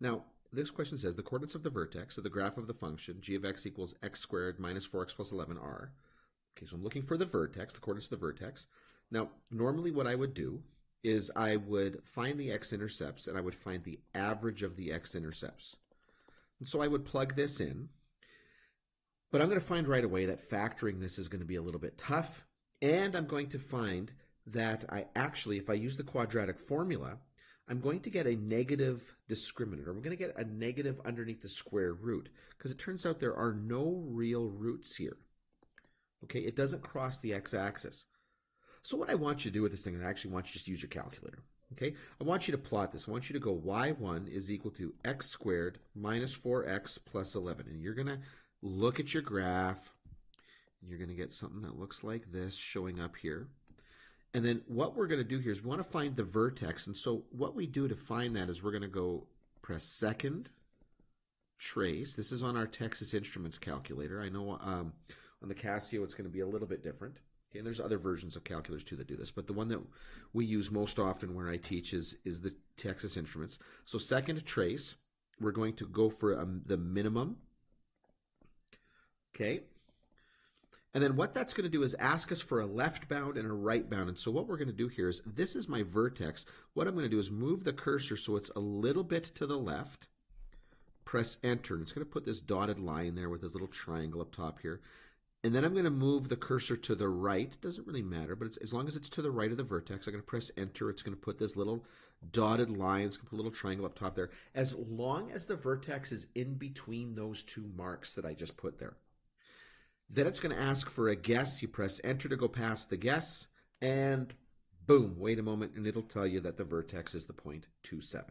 Now, this question says the coordinates of the vertex of the graph of the function g of x equals x squared minus 4x plus 11 are. Okay, so I'm looking for the vertex, the coordinates of the vertex. Now, normally what I would do is I would find the x-intercepts and I would find the average of the x-intercepts. And so I would plug this in, but I'm going to find right away that factoring this is going to be a little bit tough, and I'm going to find that I actually, if I use the quadratic formula, I'm going to get a negative discriminator. We're going to get a negative underneath the square root because it turns out there are no real roots here. Okay, it doesn't cross the x-axis. So what I want you to do with this thing, I actually want you to just use your calculator. Okay, I want you to plot this. I want you to go y1 is equal to x squared minus 4x plus 11. And you're going to look at your graph. And you're going to get something that looks like this showing up here. And then what we're going to do here is we want to find the vertex. And so what we do to find that is we're going to go press second trace. This is on our Texas Instruments calculator. I know on the Casio it's going to be a little bit different. Okay, and there's other versions of calculators too that do this, but the one that we use most often where I teach is the Texas Instruments. So second trace, we're going to go for the minimum. Okay, and then what that's going to do is ask us for a left bound and a right bound. And so what we're going to do here is, this is my vertex. What I'm going to do is move the cursor so it's a little bit to the left. Press enter. And it's going to put this dotted line there with this little triangle up top here. And then I'm going to move the cursor to the right. It doesn't really matter, but as long as it's to the right of the vertex, I'm going to press enter. It's going to put this little dotted line. It's going to put a little triangle up top there. As long as the vertex is in between those two marks that I just put there. Then it's going to ask for a guess. You press enter to go past the guess, and boom, wait a moment, and it'll tell you that the vertex is the point 27.